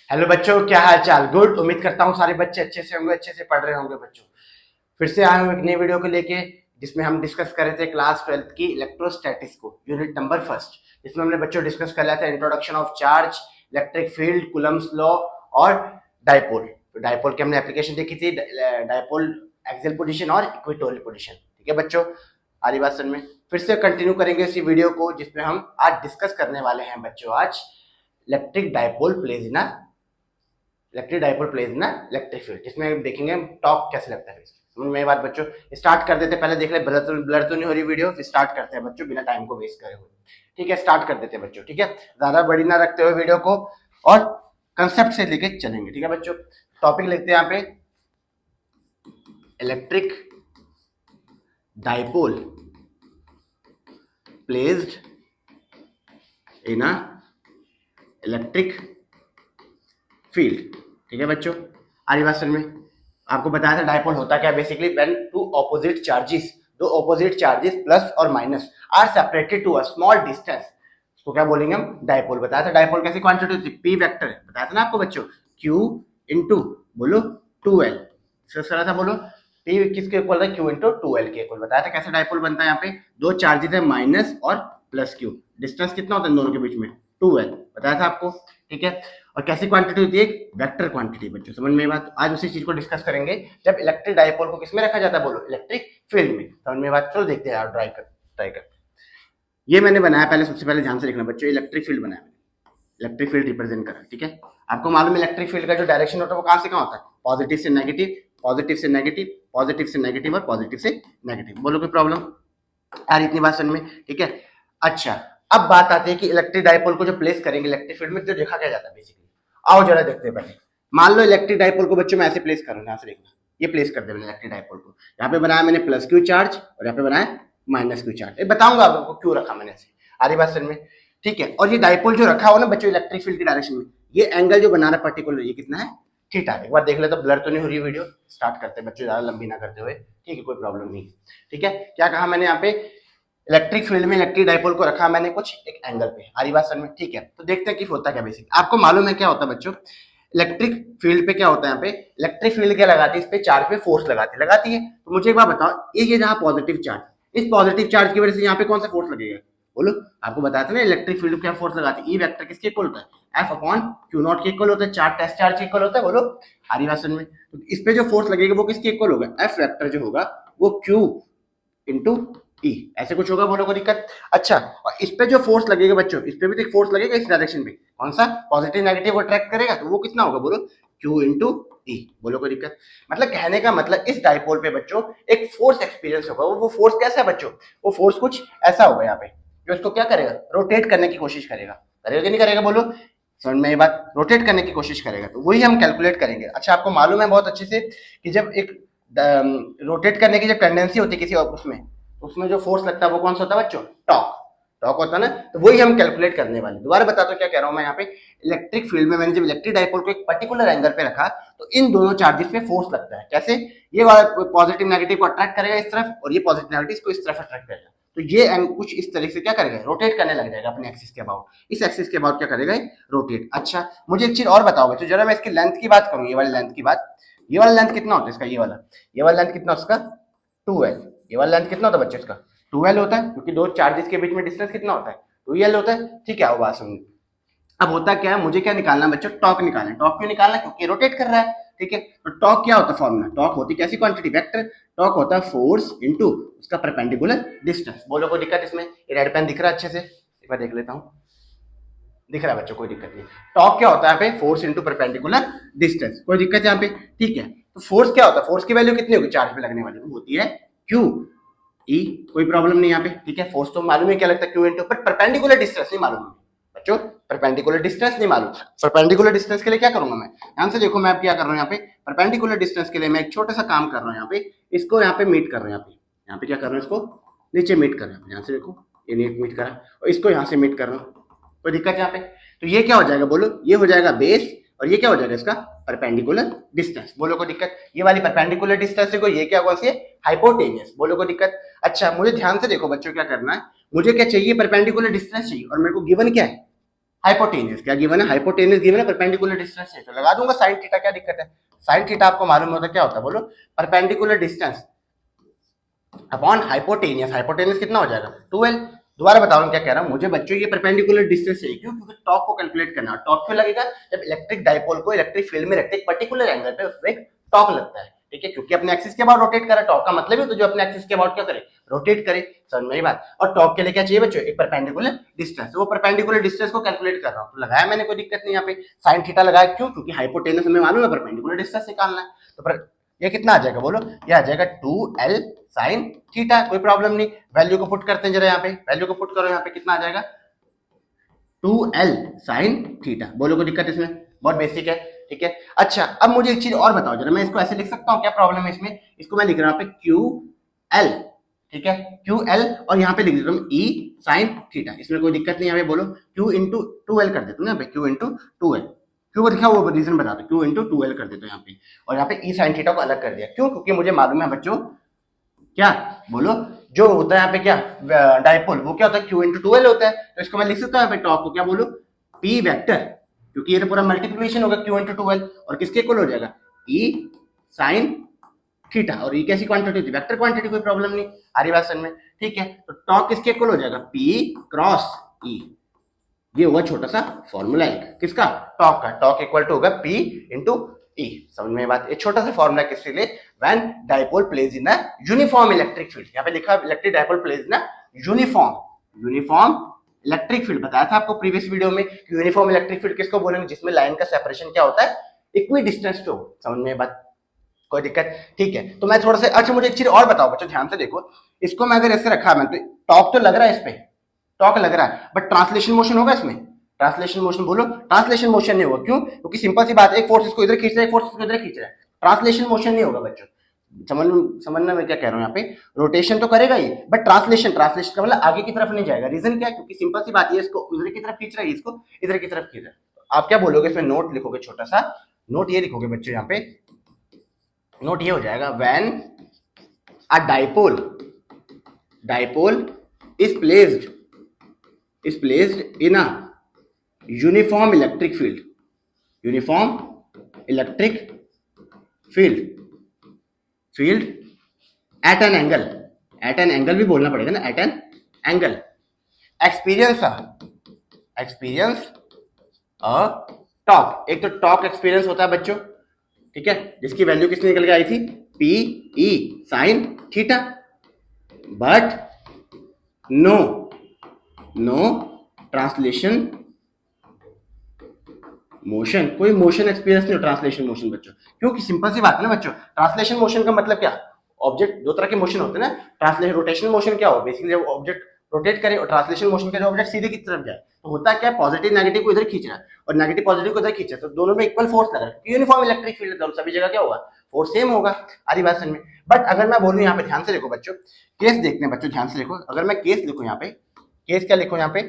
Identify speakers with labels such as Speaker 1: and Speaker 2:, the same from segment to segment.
Speaker 1: Hello बच्चों, क्या हाल चाल। गुड। उम्मीद करता हूँ सारे बच्चे अच्छे से होंगे, अच्छे से पढ़ रहे होंगे। बच्चों फिर से आए हूँ एक नई वीडियो को लेके, जिसमें हम डिस्कस कर रहे थे क्लास 12th की इलेक्ट्रोस्टैटिक्स को, यूनिट नंबर फर्स्ट, जिसमें हमने बच्चों डिस्कस कर लिया था introduction of charge, electric field, Coulomb's law और डाइपोल। तो डाइपोल की हमने एप्लीकेशन देखी थी, डाइपोल एक्सियल पोजीशन और इक्वेटोरियल पोजीशन। ठीक है बच्चों, आ रही बात समझ में। फिर से कंटिन्यू करेंगे इसी वीडियो को, जिसमें हम आज डिस्कस करने वाले हैं बच्चों आज electric dipole places in electric field, जिसमें हम देखेंगे टॉर्क कैसे लगता है। समझ में बात बच्चों। स्टार्ट कर देते, पहले देख ले ब्लर तो नहीं हो रही वीडियो, फिर स्टार्ट करते हैं बच्चों बिना टाइम को वेस्ट करे हुए। ठीक है, स्टार्ट कर देते हैं बच्चों। ठीक है, ज्यादा बड़ी ना रखते हुए वीडियो को, और कंसेप्ट से लेके चलेंगे। ठीक है बच्चों, टॉपिक लिखते हैं यहाँ पे electric dipole placed in a electric field. ठीक है बच्चों, आरी बात समझ में। आपको बताया था डाइपोल होता क्या, basically when two opposite charges, दो ऑपोजिट चार्जेस प्लस और minus are separated to a small distance, उसको क्या बोलेंगे हम, डाइपोल। बताया था डाइपोल कैसी क्वांटिटी होती है, पी वेक्टर बताया था ना आपको बच्चों, क्यू इंटू बोलो 2l। था बोलो पी किसके इक्वल है, क्यू इंटू 2l के इक्वल। बताया था कैसे डाइपोल बनता है। यहाँ पे दो चार्जेस है माइनस और प्लस क्यू, डिस्टेंस कितना होता है दोनों के बीच में, 2l बताया था आपको। ठीक है, और कैसी क्वांटिटी होती है, वेक्टर क्वांटिटी। बच्चों समझ में बात। आज उसी चीज को डिस्कस करेंगे, जब इलेक्ट्रिक डाइपोल को किसमें रखा जाता है, बोलो इलेक्ट्रिक फील्ड में। समझ में बात। चलो देखते हैं यार, ट्राई कर। ये मैंने बनाया, पहले सबसे पहले ध्यान से देखना बच्चों, इलेक्ट्रिक फील्ड बनाया मैंने, इलेक्ट्रिक फील्ड रिप्रेजेंट करा। ठीक है, आपको मालूम है इलेक्ट्रिक फील्ड का जो डायरेक्शन होता है वो कहां से कहां होता है, पॉजिटिव से नेगेटिव, पॉजिटिव से नेगेटिव, पॉजिटिव से नेगेटिव और पॉजिटिव से नेगेटिव। बोलो कोई प्रॉब्लम यार, इतनी बात समझ में। ठीक है, अच्छा अब बात आती है कि इलेक्ट्रिक डाइपोल को जो प्लेस करेंगे इलेक्ट्रिक फील्ड में, तो देखा क्या जाता है बेसिकली। आओ जरा देखते हैं पहले। मान लो इलेक्ट्रिक डाइपोल को बच्चों मैं ऐसे प्लेस करूँ, यहाँ से देखना, ये प्लेस कर दे मैंने इलेक्ट्रिक डाइपोल को। यहाँ पे बनाया मैंने प्लस क्यू चार्ज और यहाँ पे बनाया माइनस क्यू चार्ज। बताऊंगा आपको क्यों रखा मैंने ऐसे, आरी बात समझ में। ठीक है, और ये डाइपोल जो रखा हो ना बच्चों इलेक्ट्रिक फील्ड की डायरेक्शन में, ये एंगल जो बना रहा है पर्टिकुलर, ये कितना है, थीटा। एक बार देख ले तो ब्लर तो नहीं हो रही वीडियो। स्टार्ट करते हैं बच्चों, ज्यादा लंबी ना करते हुए। ठीक है, कोई प्रॉब्लम नहीं। ठीक है, क्या कहा मैंने यहाँ पे, इलेक्ट्रिक फील्ड में इलेक्ट्रिक डाइपोल को रखा मैंने कुछ एक एंगल पे, आरी बात समझ में। ठीक है, तो देखते हैं कि होता क्या बेसिक। आपको मालूम है क्या होता है बच्चों, इलेक्ट्रिक फील्ड पे क्या होता है, यहाँ पे इलेक्ट्रिक फील्ड क्या लगाती है, इस पे चार्ज पे फोर्स लगाती है। तो मुझे एक बात बताओ, ये जहाँ पॉजिटिव चार्ज, इस पॉजिटिव चार्ज की वजह से यहाँ पे कौन सा फोर्स लगेगा, बोलो। आपको बताया था ना इलेक्ट्रिक फील्ड क्या फोर्स लगाती है, ई वेक्टर किसके इक्वल होता है, एफ अपॉन क्यू नॉट के इक्वल होता है, चार्ज टेस्ट चार्ज के इक्वल होता है। बोलो आरी बात समझ में। तो इस पे जो फोर्स लगेगा वो किसके इक्वल होगा, एफ वेक्टर जो होगा वो क्यू इंटू ई, ऐसे कुछ होगा। बोलो कोई दिक्कत। अच्छा, और इस पे जो फोर्स लगेगा बच्चों, इस पे भी तो एक फोर्स लगेगा इस डायरेक्शन में, कौन सा, पॉजिटिव नेगेटिव को अट्रैक्ट करेगा, तो वो कितना होगा, बोलो क्यू इंटू ई। बोलो कोई दिक्कत। मतलब कहने का मतलब इस डाइपोल पे बच्चों एक फोर्स एक्सपीरियंस होगा। वो फोर्स कैसा है बच्चों, वो फोर्स कुछ ऐसा होगा यहाँ पे, जो इसको क्या करेगा, रोटेट करने की कोशिश करेगा। करेगा कि नहीं करेगा, बोलो समझ में ये बात, रोटेट करने की कोशिश करेगा। तो वही हम कैलकुलेट करेंगे। अच्छा, आपको मालूम है बहुत अच्छे से कि जब एक रोटेट करने की जब टेंडेंसी होती है किसी और उसमें जो फोर्स लगता है वो कौन सा होता है बच्चों, टॉर्क। टॉर्क होता है ना, तो वही हम कैलकुलेट करने वाले। दोबारा बताता हूँ क्या कह रहा हूँ मैं। यहाँ पे इलेक्ट्रिक फील्ड में मैंने जब इलेक्ट्रिक डाइपोल को एक पर्टिकुलर एंगल पे रखा, तो इन दोनों चार्जेस पे फोर्स लगता है। कैसे, ये वाला पॉजिटिव नेगेटिव को अट्रैक्ट करेगा इस तरफ, और ये पॉजिटिव नेगेटिव को इस तरफ अट्रैक्ट करेगा। तो ये कुछ इस तरीके से क्या करेगा, रोटेट करने लग जाएगा अपने एक्सिस के अबाउट। इस एक्सिस के अबाउट क्या करेगा, रोटेट। अच्छा, मुझे एक चीज और बताओ बच्चों, जरा मैं इसकी लेंथ की बात करूँ, ये वाली लेंथ की बात, ये वाला लेंथ कितना होता है इसका, ये वाला लेंथ कितना उसका, 2l। ये वाला लेंथ कितना होता है बच्चे इसका, 2l होता है, क्योंकि दो चार्जेस के बीच में डिस्टेंस कितना होता है, 2l होता है। ठीक है, वो बात समझ। अब होता क्या है, मुझे क्या निकालना है बच्चों, टॉर्क निकालना है। टॉर्क क्यों निकालना है, क्योंकि रोटेट कर रहा है। ठीक है, तो टॉर्क क्या होता है, फॉर्मूला, टॉर्क होती कैसी क्वांटिटी, वेक्टर। टॉर्क होता है फोर्स इनटू उसका परपेंडिकुलर डिस्टेंस। बोलो कोई दिक्कत इसमें, ये रेड पेन दिख रहा है अच्छे से, एक बार देख लेता हूँ, दिख रहा है बच्चों, कोई दिक्कत नहीं। टॉर्क क्या होता है यहाँ पे, फोर्स इनटू परपेंडिकुलर डिस्टेंस, कोई दिक्कत है यहाँ पे। ठीक है, तो फोर्स क्या होता है, फोर्स की वैल्यू कितनी होगी चार्ज पे लगने वाली, वो होती है क्यू ई, कोई प्रॉब्लम नहीं यहाँ पे। ठीक है, फोर्स तो मालूम है क्या लगता है, Q into, but perpendicular distance नहीं मालूम बच्चों, परपेंडिकुलर डिस्टेंस नहीं मालूम। परपेंडिकुलर डिस्टेंस के लिए क्या करूंगा मैं, ध्यान से देखो, मैं अब क्या कर रहा हूँ यहाँ पे, परपेंडिकुलर डिस्टेंस के लिए मैं एक छोटा सा काम कर रहा हूँ यहाँ पे, इसको यहाँ पे मीट कर रहा हूँ, यहाँ पे क्या कर रहा हूँ, इसको नीचे मीट कर रहा हूँ, यहाँ से देखो ये मीट करा, और इसको यहाँ से मीट कर रहा हूँ, कोई दिक्कत यहाँ पे। तो ये क्या हो जाएगा, बोलो ये हो जाएगा बेस, और ये क्या हो जाएगा इसका परपेंडिकुलर डिस्टेंस। बोलो कोई दिक्कत, ये वाली परपेंडिकुलर डिस्टेंस है, ये क्या कौन सी है, हाइपोटेनियस। बोलो कोई दिक्कत। अच्छा, मुझे ध्यान से देखो बच्चों, क्या करना है, मुझे क्या चाहिए, परपेंडिकुलर डिस्टेंस चाहिए, और मेरे को गिवन क्या है, हाइपोटेनियस क्या गिवन है, हाइपोटेनियस गिवन है, परपेंडिकुलर डिस्टेंस है, तो लगा दूंगा साइन थीटा, क्या दिक्कत है। साइन थीटा आपको मालूम होता है क्या होता है, बोलो, perpendicular distance upon hypotenuse. Hypotenuse कितना हो जाएगा 2l। दोबारा बता रहा हूँ क्या कह रहा हूँ, मुझे बच्चों ये परपेंडिकुलर डिस्टेंस चाहिए, क्यों, क्योंकि टॉर्क को कैलकुलेट करना। टॉर्क क्यों लगेगा, जब इलेक्ट्रिक डाइपोल को इलेक्ट्रिक फील्ड में रखते हैं पर्टिकुलर एंगल पे, उसमें एक टॉर्क लगता है, ठीक है, क्योंकि अपने एक्सिस के अबाउट रोटेट करे। टॉर्क का मतलब है तो जो अपने एक्सिस के अबाउट क्या करे, रोटेट करे, समझ में बात। और टॉर्क के लिए क्या चाहिए बच्चों, एक परपेंडिकुलर डिस्टेंस। वो परपेंडिकुलर डिस्टेंस को कैलकुलेट कर रहा हूँ, तो लगाया मैंने, कोई दिक्कत नहीं यहाँ पे। साइन थीटा लगाया क्यों, क्योंकि हाइपोटेनस हमें मालूम है परपेंडिकुलर डिस्टेंस निकालना है। तो ये कितना आ जाएगा बोलो, ये आ जाएगा 2l साइन थीटा, कोई प्रॉब्लम नहीं। वैल्यू को पुट करते हैं जरा, यहाँ पे वैल्यू को पुट करो, यहाँ पे कितना आ जाएगा 2l साइन थीटा। बोलो कोई दिक्कत इसमें, बहुत बेसिक है, ठीक है। अच्छा अब मुझे एक चीज और बताओ जरा, मैं इसको ऐसे लिख सकता हूँ, क्या प्रॉब्लम है इसमें, इसको मैं लिख रहा हूँ यहाँ पे QL, ठीक है, QL, और यहाँ पे लिख देता हूँ E साइन थीटा, इसमें कोई दिक्कत नहीं है। बोलो Q इंटू 2l कर देता हूँ यहाँ पे, Q इंटू 2l, क्यों को दिखा वो रीजन बता दो, Q इंटू 2l कर देता हूँ यहाँ पे, और यहाँ पे E साइन थीटा को अलग कर दिया, क्यों, क्योंकि मुझे मालूम है बच्चों क्या, बोलो, जो होता है यहाँ पे क्या डाइपोल, वो क्या होता है Q इंटू 2l होता है, तो इसको मैं लिख सकता हूँ यहाँ पे टॉर्क को क्या बोलो, P वेक्टर, क्योंकि ये तो पूरा मल्टीप्लिकेशन होगा Q इंटू 2l, और किसके इक्वल हो जाएगा E साइन थीटा, और ये कैसी क्वांटिटी होती है, वेक्टर क्वांटिटी, कोई प्रॉब्लम नहीं आ रही बात समझ में, ठीक है। तो टॉर्क किसके इक्वल हो जाएगा, P क्रॉस E, ये होगा छोटा सा फॉर्मूला एक, किसका, टॉर्क का। टॉर्क इक्वल टू होगा P इंटू E, समझ में बात। एक छोटा सा फॉर्मूला किसके लिए, when dipole places in a uniform electric field, यहाँ पे लिखा electric dipole places in a uniform electric field. बताया था आपको प्रीवियस वीडियो में कि यूनिफॉर्म इलेक्ट्रिक फील्ड किसको बोलेंगे, जिसमें लाइन का सेपरेशन क्या होता है, इक्वी डिस्टेंस पे हो, समझ में बात, कोई दिक्कत, ठीक है। तो मैं थोड़ा सा, अच्छा मुझे एक चीज और बताओ बच्चों, ध्यान से देखो, इसको मैं अगर ऐसे रखा, मैं तो टॉर्क तो लग रहा है, इस पे टॉर्क लग रहा है, बट ट्रांसलेशन मोशन होगा इसमें, ट्रांसलेशन मोशन, बोलो ट्रांसलेशन मोशन नहीं होगा, क्यों, क्योंकि सिंपल सी बात है, एक फोर्स इसको इधर खींच रहा है, एक फोर्स इसको इधर खींच रहा है, ट्रांसलेशन मोशन नहीं होगा बच्चों। समझना मैं क्या कह रहा हूँ, यहाँ पे रोटेशन तो करेगा ही, बट ट्रांसलेशन का मतलब आगे की तरफ नहीं जाएगा। रीजन क्या है, क्योंकि सिंपल सी बात है, इसको उधर की तरफ खींच रहा है, इसको इधर की तरफ खींच रहा है। तो आप क्या बोलोगे इसमें, नोट लिखोगे, छोटा सा नोट ये लिखोगे बच्चों, यहाँ पे नोट ये हो जाएगा, when a dipole is placed in a uniform electric field at an angle भी बोलना पड़ेगा ना, at an angle, experience a torque. एक तो टॉर्क एक्सपीरियंस होता है बच्चों, ठीक है, जिसकी वैल्यू किसने निकल के आई थी, P E sine theta, but no translation motion, कोई मोशन एक्सपीरियंस नहीं हो ट्रांसलेशन मोशन बच्चों, क्योंकि सिंपल सी बात है ना बच्चों, ट्रांसलेशन मोशन का मतलब क्या, ऑब्जेक्ट, दो तरह के मोशन होते हैं ना, ट्रांसलेशन रोटेशन मोशन क्या हो, बेसिकली जब ऑब्जेक्ट रोटेट करे, और ट्रांसलेशन मोशन का जो ऑब्जेक्ट सीधे की तरफ जाए, तो होता क्या है, पॉजिटिव नेगेटिव को इधर खींच रहा है और नेगेटिव पॉजिटिव को इधर खींच रहा है, तो दोनों में इक्वल फोर्स लग रहा है, यूनिफॉर्म इलेक्ट्रिक फील्ड है, सभी जगह क्या होगा, फोर्स सेम होगा, आरी बात समझ में। बट अगर मैं बोलूं, यहाँ पे ध्यान से देखो बच्चों, केस देखते हैं बच्चों, ध्यान से देखो, अगर मैं केस लिखूं यहाँ पे, केस क्या लिखूं यहाँ पे,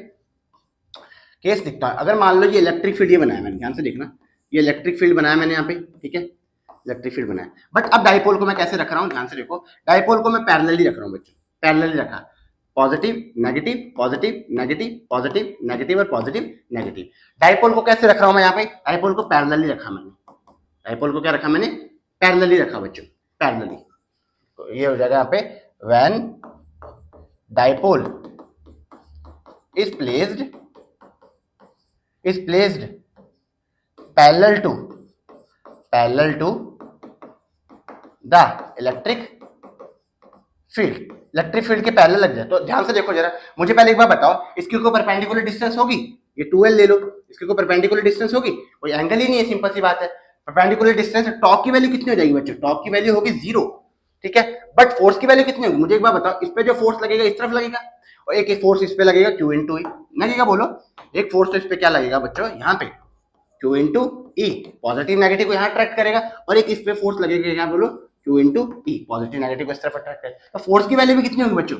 Speaker 1: केस लिखता है, अगर मान लो ये इलेक्ट्रिक फील्ड ये बनाया मैंने, ध्यान से देखना, ये इलेक्ट्रिक फील्ड बनाया मैंने यहाँ पे, ठीक है, इलेक्ट्रिक फील्ड बनाया, बट अब डाइपोल को मैं कैसे रख रहा हूँ, ध्यान से देखो, डाइपोल को मैं पैरेलली रख रहा हूँ बच्चों, पैरेलली रखा, positive negative positive negative positive negative और पॉजिटिव नेगेटिव। डाइपोल को कैसे रख रहा हूँ मैं यहाँ पे, डाइपोल को पैरेलली रखा मैंने, डाइपोल को क्या रखा मैंने, पैरेलली रखा बच्चों, पैरेलली, तो ये हो जाएगा यहाँ पे, when dipole is placed parallel to the electric field के पैरेलल लग जाए, तो ध्यान से देखो जरा, मुझे पहले एक बार बताओ, इसकी कोई परपेंडिकुलर डिस्टेंस होगी, ये 2l ले लो, इसकी कोई परपेंडिकुलर डिस्टेंस होगी, कोई एंगल ही नहीं है, सिंपल सी बात है, परपेंडिकुलर डिस्टेंस, टॉर्क की वैल्यू कितनी हो जाएगी बच्चों, टॉर्क की वैल्यू होगी 0, ठीक है, बट फोर्स की वैल्यू कितनी होगी, मुझे एक बार बताओ, इस पे जो फोर्स लगेगा इस तरफ लगेगा, और एक फोर्स इस पे लगेगा Q इंटू ई लगेगा, बोलो, एक फोर्स तो इस पे क्या लगेगा बच्चों, यहाँ पे Q इंटू ई, पॉजिटिव नेगेटिव को यहाँ अट्रैक्ट करेगा, और एक इस पे फोर्स लगेगा, क्या बोलो, Q इंटू ई, पॉजिटिव नेगेटिव को इस तरफ अट्रैक्ट करेगा, तो फोर्स की वैल्यू भी कितनी होगी बच्चों,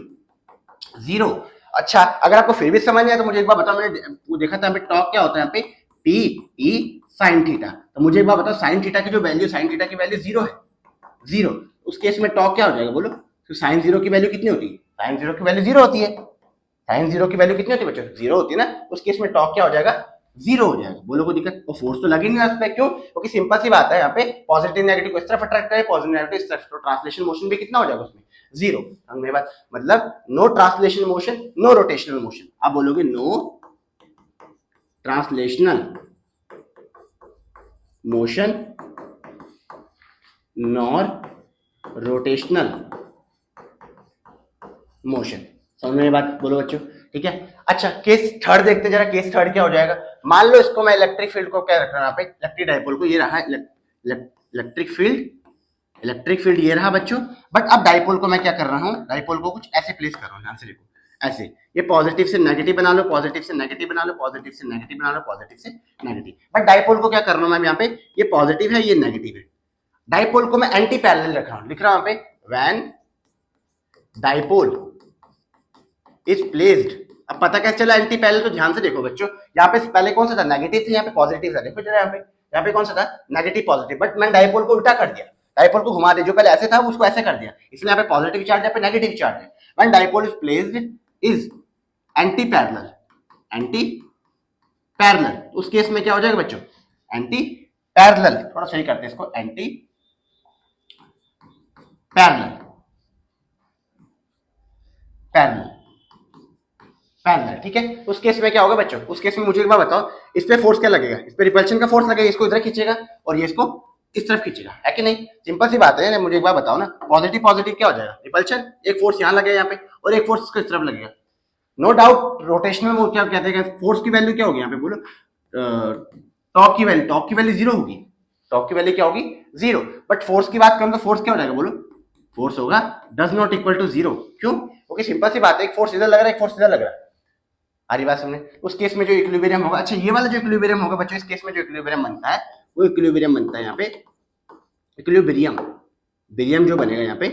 Speaker 1: 0। अच्छा अगर आपको फिर भी समझ नहीं आया तो मुझे एक बार बताओ, मैंने वो देखा था टॉर्क क्या होता है यहाँ पे, P E साइन थीटा, तो मुझे एक बार बताओ, साइन थीटा की जो वैल्यू, साइन थीटा की वैल्यू 0 है, 0, उस केस में टॉर्क क्या हो जाएगा बोलो, तो साइन 0 की वैल्यू कितनी होती है, साइन 0 की वैल्यू 0 होती है, साइन 0 की वैल्यू कितनी होती है बच्चों, 0 होती है ना, उस केस में टॉर्क क्या हो जाएगा, जीरो हो जाएगा। बोलो कोई दिक्कत? और फोर्स तो लगी नहीं उस पर, क्यों? क्योंकि सिंपल सी बात है, यहाँ पे पॉजिटिव नेगेटिव को इस तरफ अट्रैक्ट करे, पॉजिटिव नेगेटिव इस तरफ, तो ट्रांसलेशन मोशन भी कितना हो जाएगा उसमें? जीरो। मेरी बात मतलब no translation motion, no rotational motion. आप बोलोगे no translational motion nor rotational motion. समझ में ये बात? बोलो बच्चों, ठीक है। अच्छा, केस थर्ड देखते हैं जरा। केस थर्ड क्या हो जाएगा? मान लो इसको मैं इलेक्ट्रिक फील्ड को क्या रख रहा हूं यहाँ पे, इलेक्ट्रिक डाइपोल को, ये रहा इलेक्ट्रिक फील्ड, इलेक्ट्रिक फील्ड ये रहा बच्चों। बट अब डाइपोल को मैं क्या कर रहा हूँ, डाइपोल को कुछ ऐसे प्लेस कर रहा हूँ, ध्यान से देखो, ऐसे। ये पॉजिटिव से नेगेटिव बना लो, पॉजिटिव से नेगेटिव बना लो, पॉजिटिव से नेगेटिव बना लो, पॉजिटिव से नेगेटिव। बट डाइपोल को क्या कर रहा हूँ मैं यहाँ पे, ये पॉजिटिव है, ये नेगेटिव है। डाइपोल को मैं एंटी पैरेलल रख रहा हूँ, लिख रहा हूँ यहाँ पे व्हेन डाइपोल इज प्लेस्ड। अब पता कैसे चला एंटी पैरेलल? तो ध्यान से देखो बच्चों, यहाँ पे पहले कौन सा था, नेगेटिव था, यहाँ पे पॉजिटिव था। देखो जरा यहाँ पे कौन सा था, नेगेटिव पॉजिटिव। बट मैंने डाइपोल को उल्टा कर दिया, डाइपोल को घुमा दिया, जो पहले ऐसे था उसको ऐसे कर दिया, इसलिए यहाँ पे पॉजिटिव चार्ज, यहाँ पे नेगेटिव चार्ज है। When dipole is placed is anti parallel, anti parallel, उस केस में क्या हो जाएगा बच्चों, एंटी पैरेलल। थोड़ा सही करते हैं इसको, एंटी पैरेलल, पैरेलल, पैरेलल, ठीक है। उस केस में क्या होगा बच्चों, उस केस में मुझे एक बार बताओ, इस पे फोर्स क्या लगेगा, इस पे रिपल्शन का फोर्स लगेगा, इसको इधर खींचेगा और ये इसको इस तरफ खींचेगा, है कि नहीं? सिंपल सी बात है। मुझे एक बार बताओ ना, पॉजिटिव पॉजिटिव क्या हो जाएगा, रिपल्शन। एक फोर्स यहाँ लगेगा यहाँ पे और एक फोर्स इसको इस तरफ लगेगा। नो डाउट रोटेशनल में क्या कहते हैं, फोर्स की वैल्यू क्या होगी यहाँ पे, बोलो टॉर्क की वैल्यू, टॉर्क की वैल्यू जीरो होगी, टॉर्क की वैल्यू क्या होगी, जीरो। बट फोर्स की बात करूं तो फोर्स क्या हो जाएगा, बोलो, फोर्स होगा does not equal to zero. क्यों? क्योंकि सिंपल सी बात है, एक फोर्स इधर लग रहा है, एक फोर्स इधर लग रहा है। आ रही बात समझे? उस केस में जो इक्विलिब्रियम होगा, अच्छा ये वाला जो इक्विलिब्रियम होगा बच्चों, इस केस में जो इक्विलिब्रियम बनता है, वो इक्विलिब्रियम बनता है यहाँ पे, इक्विलिब्रियम, बेरियम जो बनेगा यहाँ पे,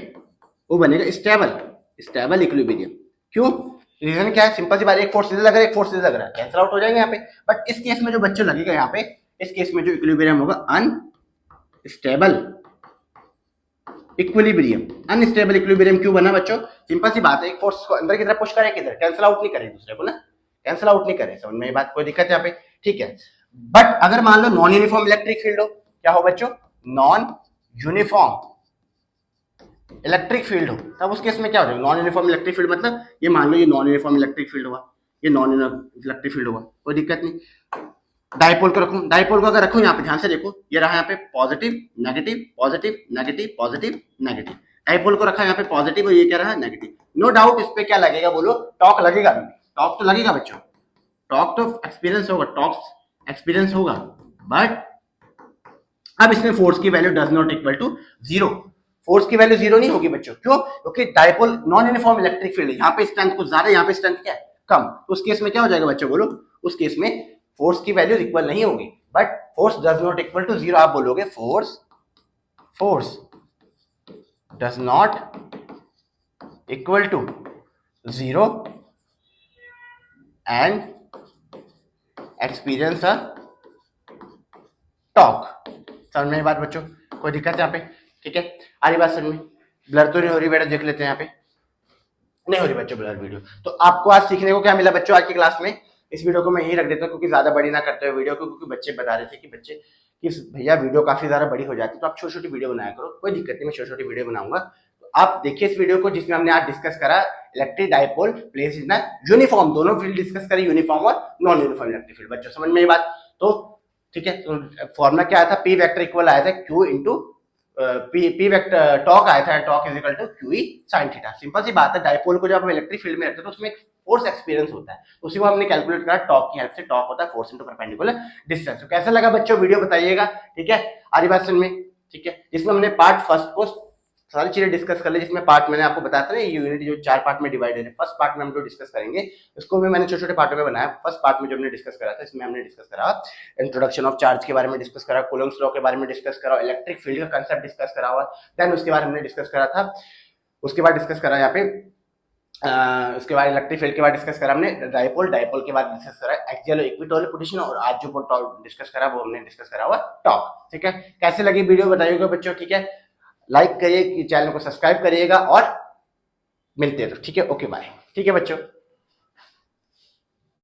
Speaker 1: वो बनेगा स्टेबल, स्टेबल इक्विलिब्रियम। क्यों? रीजन क्या है, सिंपल सी बात, एक फोर्स इधर लग रहा है, एक फोर्स इधर लग रहा है, कैंसिल आउट हो जाएंगे यहाँ पे। बट इस केस में जो बच्चों लगेगा यहाँ पे, इस केस में जो इक्विलिब्रियम होगा, अनस्टेबल इक्विलिब्रियम। अनस्टेबल इक्विलिब्रियम क्यों बना बच्चों? सिंपल सी बात है, एक फोर्स को अंदर की तरफ पुश करे, किधर, कैंसिल आउट नहीं करे दूसरे को ना, कैंसिल आउट नहीं करे। समझ में ये बात? कोई दिक्कत यहाँ पे? ठीक है। बट अगर मान लो नॉन यूनिफॉर्म इलेक्ट्रिक फील्ड हो, क्या हो बच्चों, नॉन यूनिफॉर्म इलेक्ट्रिक फील्ड हो, तब उस केस में क्या हो जाएगा, नॉन यूनिफॉर्म इलेक्ट्रिक फील्ड मतलब ये मान लो ये नॉन यूनिफॉर्म इलेक्ट्रिक फील्ड हुआ, ये नॉन इलेक्ट्रिक फील्ड हुआ, कोई दिक्कत नहीं। डाइपोल को रखूं, डाइपोल को अगर रखूं यहाँ पे, ध्यान से देखो, ये रहा यहाँ पे positive negative positive negative positive negative. Dipole को रखा यहाँ पे पॉजिटिव और ये क्या रहा, नेगेटिव। नो डाउट इस पे क्या लगेगा, बोलो, टॉर्क लगेगा। टॉर्क तो लगेगा बच्चों, टॉर्क तो एक्सपीरियंस होगा, टॉर्क एक्सपीरियंस होगा। बट अब इसमें फोर्स की value does not equal to zero, force की वैल्यू जीरो नहीं होगी बच्चों। क्यों? क्योंकि dipole non uniform electric field है, यहाँ पे स्ट्रेंथ कुछ ज्यादा, यहाँ पे स्ट्रेंथ क्या है, कम। तो उस केस में क्या हो जाएगा बच्चों, बोलो, उस केस में फोर्स की वैल्यू इक्वल नहीं होगी, but force does not equal to zero. आप बोलोगे force does not equal to zero and experience a torque. समझ में बात बच्चों? कोई दिक्कत यहाँ पे? ठीक है, आ रही बात समझ में? ब्लर तो नहीं हो रही बेटा, देख लेते हैं यहाँ पे, नहीं हो रही बच्चों ब्लर वीडियो। तो आपको आज सीखने को क्या मिला बच्चों आज की क्लास में? इस वीडियो को मैं यही रख देता हूँ, क्योंकि ज्यादा बड़ी ना करते हुए वीडियो को, क्योंकि बच्चे बता रहे थे कि बच्चे कि भैया वीडियो काफी ज्यादा बड़ी हो जाती है, तो आप छोटी छोटी वीडियो बनाया करो। कोई दिक्कत नहीं, मैं छोटी छोटी वीडियो बनाऊंगा। तो आप देखिए इस वीडियो को, जिसमें हमने आज डिस्कस करा electric dipole place in uniform, दोनों फील्ड डिस्कस करें, यूनिफॉर्म और नॉन यूनिफॉर्म इलेक्ट्रिक फील्ड। बच्चों समझ में ये बात? तो ठीक है, तो फॉर्मूला क्या आया था, पी वेक्टर इक्वल आया था q into p vector, torque आया था, torque is equal to q E sine theta. Simple सी बात है, डाइपोल को जब हम इलेक्ट्रिक फील्ड में रखते हैं तो उसमें फोर्स एक्सपीरियंस होता है, उसी को हमने कैलकुलेट करा टॉर्क की हेल्प से। टॉर्क होता है फोर्स इनटू परपेंडिकुलर डिस्टेंस। तो कैसा लगा बच्चों वीडियो, बताइएगा। ठीक है, आरी बात समझ में? ठीक है, जिसमें हमने पार्ट फर्स्ट को सारी चीजें डिस्कस कर ली, जिसमें पार्ट मैंने आपको बताया था ना, ये यूनिट जो 4 पार्ट में डिवाइडेड है। फर्स्ट पार्ट में हम जो डिस्कस करेंगे उसको भी मैंने छोटे छोटे पार्टों में बनाया। फर्स्ट पार्ट में जो हमने डिस्कस करा था, इसमें हमने डिस्कस करा इंट्रोडक्शन ऑफ चार्ज के बारे में डिस्कस करा, कूलम्ब्स लॉ के बारे में डिस्कस करा, इलेक्ट्रिक फील्ड का कंसेप्ट डिस्कस करा हुआ। देन उसके बाद हमने डिस्कस करा था, उसके बाद डिस्कस करा यहाँ पे उसके बाद इलेक्ट्रिक फील्ड के बाद डिस्कस करा हमने डाइपोल, डाइपोल के बाद डिस्कस करा एक्सियल और इक्वेटोरियल पोजीशन, और आज जो डिस्कस करा वो हमने डिस्कस करा हुआ टॉर्क। ठीक है, कैसे लगी वीडियो बताइएगा बच्चों। ठीक है, लाइक करिए, चैनल को सब्सक्राइब करिएगा और मिलते हैं। तो ठीक है, ओके बाय। ठीक है बच्चों।